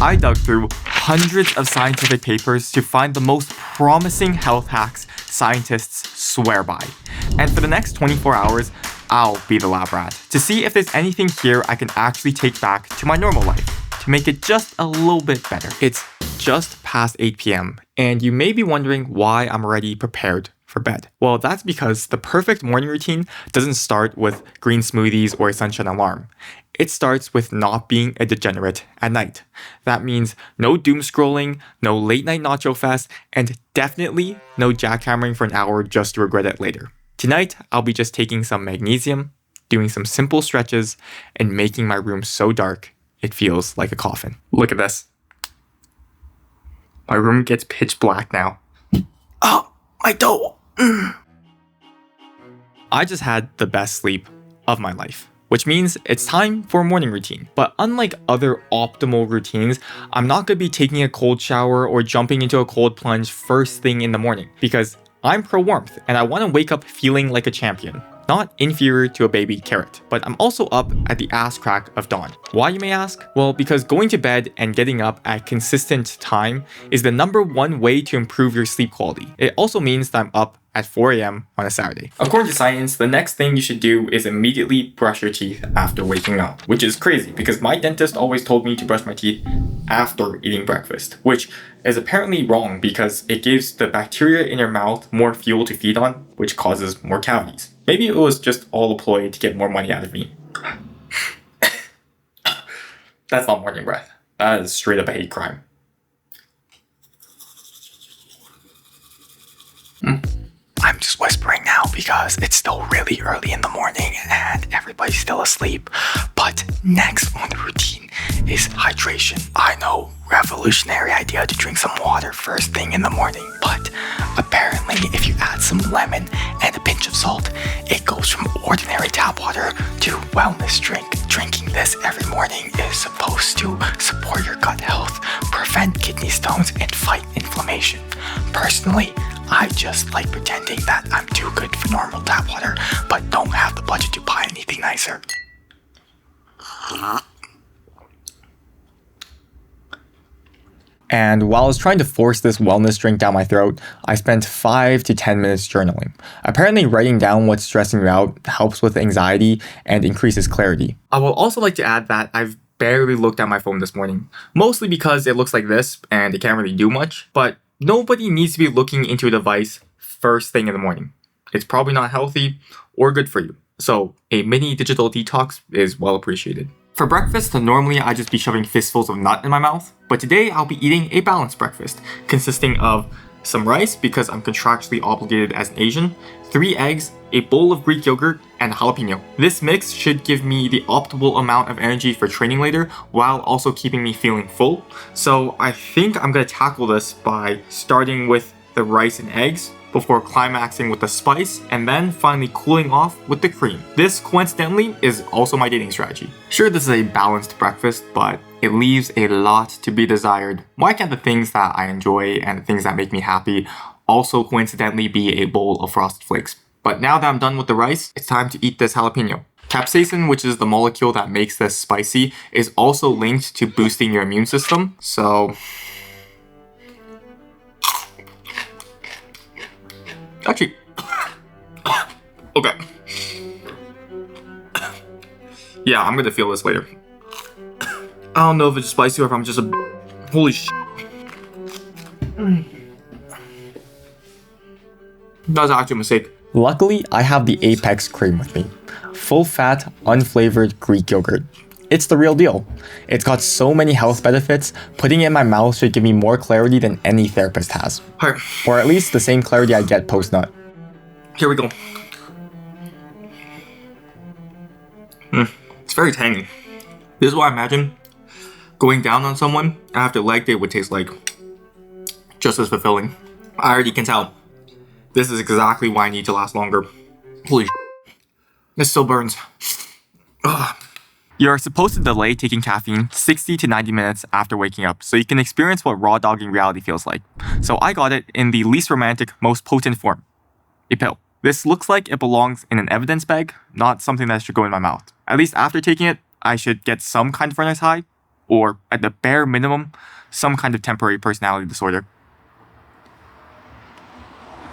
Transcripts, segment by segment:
I dug through hundreds of scientific papers to find the most promising health hacks scientists swear by. And for the next 24 hours, I'll be the lab rat to see if there's anything here I can actually take back to my normal life to make it just a little bit better. It's just past 8 p.m. and you may be wondering why I'm already prepared for bed. Well, that's because the perfect morning routine doesn't start with green smoothies or a sunshine alarm. It starts with not being a degenerate at night. That means no doom scrolling, no late night nacho fest, and definitely no jackhammering for an hour just to regret it later. Tonight, I'll be just taking some magnesium, doing some simple stretches, and making my room so dark it feels like a coffin. Look at this. My room gets pitch black now. Oh, my toe! I just had the best sleep of my life, which means it's time for a morning routine. But unlike other optimal routines, I'm not going to be taking a cold shower or jumping into a cold plunge first thing in the morning because I'm pro warmth and I want to wake up feeling like a champion, not inferior to a baby carrot. But I'm also up at the ass crack of dawn. Why, you may ask? Well, because going to bed and getting up at consistent time is the #1 way to improve your sleep quality. It also means that I'm up at 4 a.m. on a Saturday. According to science, the next thing you should do is immediately brush your teeth after waking up, which is crazy because my dentist always told me to brush my teeth after eating breakfast, which is apparently wrong because it gives the bacteria in your mouth more fuel to feed on, which causes more cavities. Maybe it was just all a ploy to get more money out of me. That's not morning breath. That is straight up a hate crime. I'm just whispering now because it's still really early in the morning and everybody's still asleep. But next on the routine is hydration. I know, revolutionary idea to drink some water first thing in the morning, but apparently if you add some lemon and a pinch of salt, it goes from ordinary tap water to wellness drink. Drinking this every morning is supposed to support your gut health, prevent kidney stones, and fight inflammation. Personally, I just like pretending that I'm too good for normal tap water, but don't have the budget to buy anything nicer. And while I was trying to force this wellness drink down my throat, I spent 5 to 10 minutes journaling. Apparently, writing down what's stressing you out helps with anxiety and increases clarity. I would also like to add that I've barely looked at my phone this morning, mostly because it looks like this and it can't really do much, but nobody needs to be looking into a device first thing in the morning. It's probably not healthy or good for you. So a mini digital detox is well appreciated. For breakfast, normally I'd just be shoving fistfuls of nut in my mouth, but today I'll be eating a balanced breakfast consisting of some rice because I'm contractually obligated as an Asian, 3 eggs, a bowl of Greek yogurt, and jalapeno. This mix should give me the optimal amount of energy for training later while also keeping me feeling full. So I think I'm gonna tackle this by starting with the rice and eggs before climaxing with the spice and then finally cooling off with the cream. This, coincidentally, is also my dating strategy. Sure, this is a balanced breakfast, but it leaves a lot to be desired. Why can't the things that I enjoy and the things that make me happy also coincidentally be a bowl of Frosted Flakes? But now that I'm done with the rice, it's time to eat this jalapeno. Capsaicin, which is the molecule that makes this spicy, is also linked to boosting your immune system. So actually, okay. Yeah, I'm gonna feel this later. I don't know if it's spicy or if I'm just a... Holy sh**. That was actually a mistake. Luckily, I have the Apex cream with me. Full fat, unflavored Greek yogurt. It's the real deal. It's got so many health benefits, putting it in my mouth should give me more clarity than any therapist has. Right. Or at least the same clarity I get post-nut. Here we go. It's very tangy. This is what I imagine going down on someone after leg day would taste like. Just as fulfilling. I already can tell. This is exactly why I need to last longer. Holy shit. This still burns. Ugh. You're supposed to delay taking caffeine 60 to 90 minutes after waking up so you can experience what raw dogging reality feels like. So I got it in the least romantic, most potent form. A pill. This looks like it belongs in an evidence bag, not something that should go in my mouth. At least after taking it, I should get some kind of runner's high. or at the bare minimum, some kind of temporary personality disorder.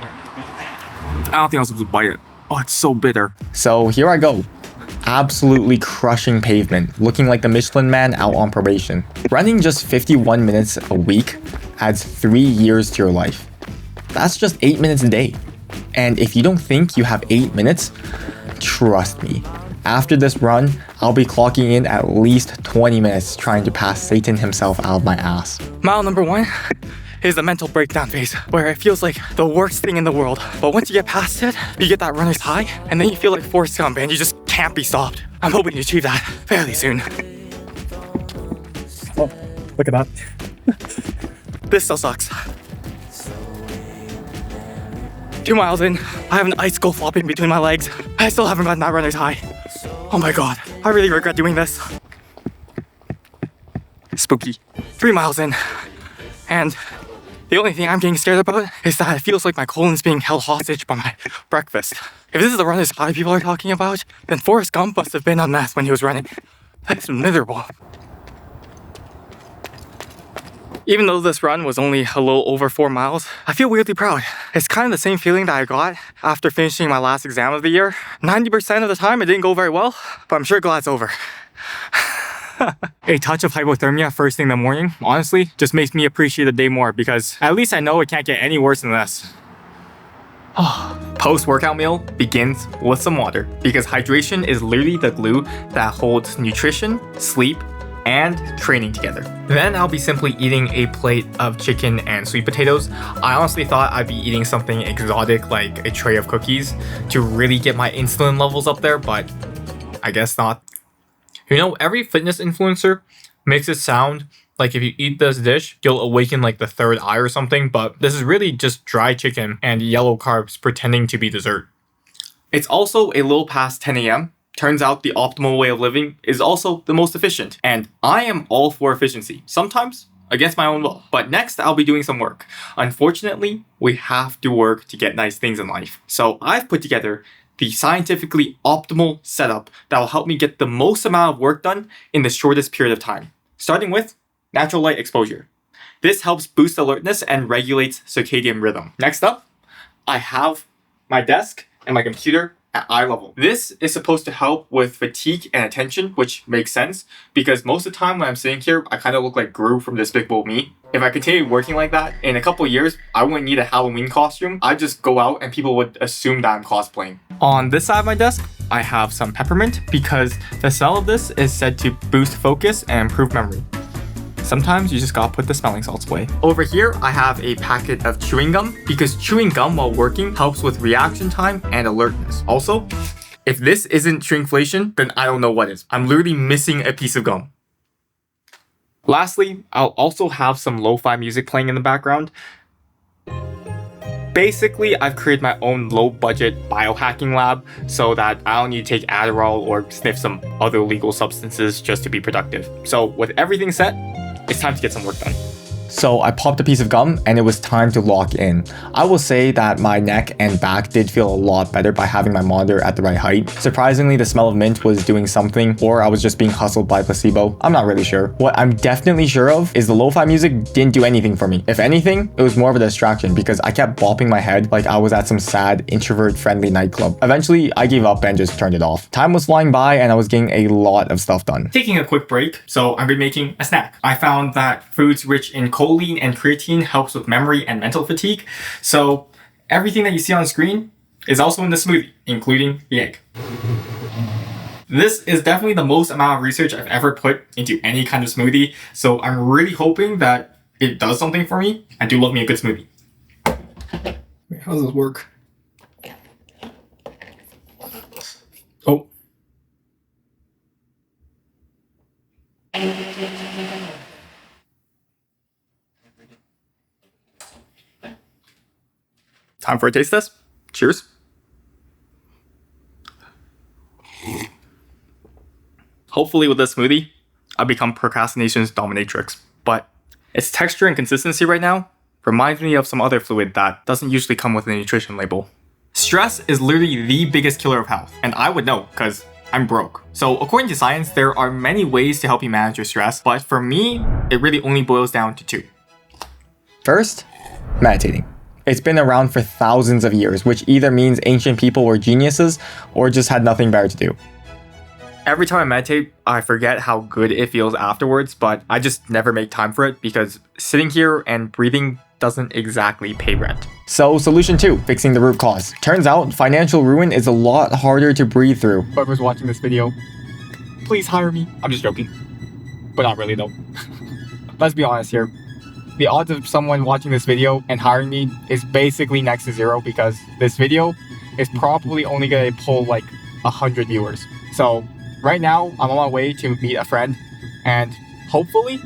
I don't think I was supposed to bite it. Oh, it's so bitter. So here I go. Absolutely crushing pavement, looking like the Michelin Man out on probation. Running just 51 minutes a week adds 3 years to your life. That's just 8 minutes a day. And if you don't think you have 8 minutes, trust me, after this run, I'll be clocking in at least 20 minutes trying to pass Satan himself out of my ass. Mile number 1 is the mental breakdown phase, where it feels like the worst thing in the world. But once you get past it, you get that runner's high, and then you feel like Forrest Gump, and you just can't be stopped. I'm hoping to achieve that fairly soon. Oh, look at that. This still sucks. 2 miles in, I have an icicle flopping between my legs. I still haven't gotten that runner's high. Oh my god, I really regret doing this. Spooky. 3 miles in, and the only thing I'm getting scared about is that it feels like my colon's being held hostage by my breakfast. If this is the runner's high people are talking about, then Forrest Gump must have been on meth when he was running. That's miserable. Even though this run was only a little over 4 miles, I feel weirdly proud. It's kind of the same feeling that I got after finishing my last exam of the year. 90% of the time it didn't go very well, but I'm sure glad it's over. A touch of hypothermia first thing in the morning, honestly, just makes me appreciate the day more because at least I know it can't get any worse than this. Post-workout meal begins with some water because hydration is literally the glue that holds nutrition, sleep, and training together. Then I'll be simply eating a plate of chicken and sweet potatoes. I honestly thought I'd be eating something exotic like a tray of cookies to really get my insulin levels up there, but I guess not. You know, every fitness influencer makes it sound like if you eat this dish, you'll awaken like the third eye or something, but this is really just dry chicken and yellow carbs pretending to be dessert. It's also a little past 10 a.m. Turns out the optimal way of living is also the most efficient, and I am all for efficiency, sometimes against my own will. But next, I'll be doing some work. Unfortunately, we have to work to get nice things in life. So I've put together the scientifically optimal setup that will help me get the most amount of work done in the shortest period of time, starting with natural light exposure. This helps boost alertness and regulates circadian rhythm. Next up, I have my desk and my computer at eye level. This is supposed to help with fatigue and attention, which makes sense because most of the time when I'm sitting here, I kind of look like Gru from Despicable Me. If I continue working like that, in a couple of years, I wouldn't need a Halloween costume. I'd just go out and people would assume that I'm cosplaying. On this side of my desk, I have some peppermint because the smell of this is said to boost focus and improve memory. Sometimes you just gotta put the smelling salts away. Over here, I have a packet of chewing gum because chewing gum while working helps with reaction time and alertness. Also, if this isn't shrinkflation, then I don't know what is. I'm literally missing a piece of gum. Lastly, I'll also have some lo-fi music playing in the background. Basically, I've created my own low-budget biohacking lab so that I don't need to take Adderall or sniff some other illegal substances just to be productive. So with everything set, it's time to get some work done. So I popped a piece of gum and it was time to lock in. I will say that my neck and back did feel a lot better by having my monitor at the right height. Surprisingly, the smell of mint was doing something, or I was just being hustled by placebo. I'm not really sure. What I'm definitely sure of is the lo-fi music didn't do anything for me. If anything, it was more of a distraction because I kept bopping my head like I was at some sad, introvert-friendly nightclub. Eventually, I gave up and just turned it off. Time was flying by and I was getting a lot of stuff done. Taking a quick break, so I'm making a snack. I found that foods rich in choline and creatine helps with memory and mental fatigue. So everything that you see on screen is also in the smoothie, including the egg. This is definitely the most amount of research I've ever put into any kind of smoothie. So I'm really hoping that it does something for me. I do love me a good smoothie. Wait, how does this work? Oh. Time for a taste test. Cheers. Hopefully with this smoothie, I'll become procrastination's dominatrix. But its texture and consistency right now reminds me of some other fluid that doesn't usually come with a nutrition label. Stress is literally the biggest killer of health. And I would know because I'm broke. So according to science, there are many ways to help you manage your stress, but for me, it really only boils down to 2. First, meditating. It's been around for thousands of years, which either means ancient people were geniuses or just had nothing better to do. Every time I meditate, I forget how good it feels afterwards, but I just never make time for it because sitting here and breathing doesn't exactly pay rent. So solution 2, fixing the root cause. Turns out financial ruin is a lot harder to breathe through. Whoever's watching this video, please hire me. I'm just joking, but not really though. Let's be honest here. The odds of someone watching this video and hiring me is basically next to 0 because this video is probably only gonna pull like 100 viewers. So right now I'm on my way to meet a friend and hopefully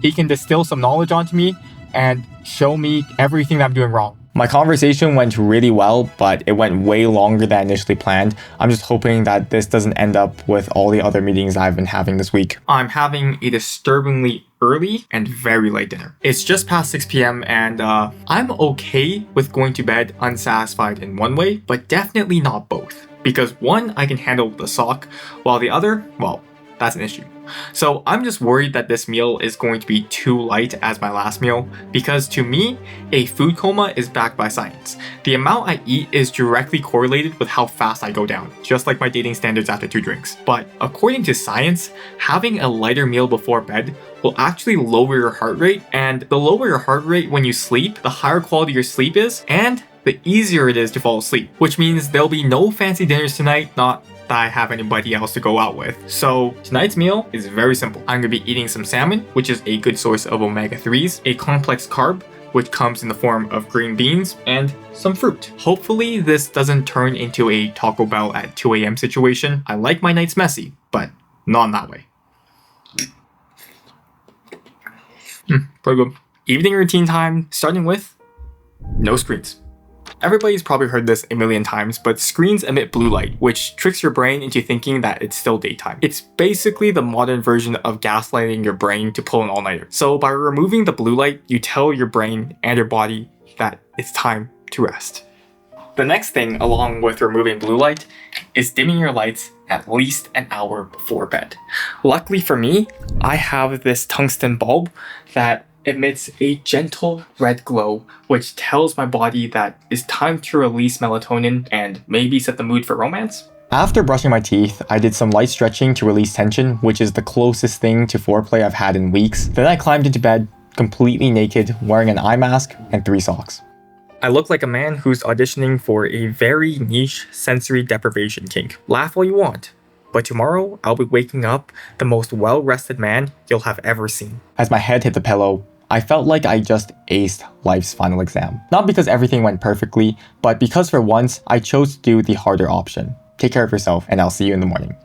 he can distill some knowledge onto me and show me everything that I'm doing wrong. My conversation went really well, but it went way longer than initially planned. I'm just hoping that this doesn't end up with all the other meetings I've been having this week. I'm having a disturbingly early and very late dinner. It's just past 6 p.m. and I'm okay with going to bed unsatisfied in one way, but definitely not both. Because one, I can handle the sock, while the other, well, that's an issue. So I'm just worried that this meal is going to be too light as my last meal, because to me, a food coma is backed by science. The amount I eat is directly correlated with how fast I go down, just like my dating standards after 2 drinks. But according to science, having a lighter meal before bed will actually lower your heart rate, and the lower your heart rate when you sleep, the higher quality your sleep is, and the easier it is to fall asleep, which means there'll be no fancy dinners tonight, not that I have anybody else to go out with. So tonight's meal is very simple. I'm gonna be eating some salmon, which is a good source of omega-3s, a complex carb, which comes in the form of green beans, and some fruit. Hopefully this doesn't turn into a Taco Bell at 2 a.m. situation. I like my nights messy, but not in that way. Pretty good. Evening routine time, starting with no screens. Everybody's probably heard this a million times, but screens emit blue light, which tricks your brain into thinking that it's still daytime. It's basically the modern version of gaslighting your brain to pull an all-nighter. So by removing the blue light, you tell your brain and your body that it's time to rest. The next thing, along with removing blue light, is dimming your lights at least an hour before bed. Luckily for me, I have this tungsten bulb that emits a gentle red glow, which tells my body that it's time to release melatonin and maybe set the mood for romance. After brushing my teeth, I did some light stretching to release tension, which is the closest thing to foreplay I've had in weeks. Then I climbed into bed, completely naked, wearing an eye mask and 3 socks. I look like a man who's auditioning for a very niche sensory deprivation kink. Laugh all you want, but tomorrow I'll be waking up the most well-rested man you'll have ever seen. As my head hit the pillow, I felt like I just aced life's final exam. Not because everything went perfectly, but because for once, I chose to do the harder option. Take care of yourself, and I'll see you in the morning.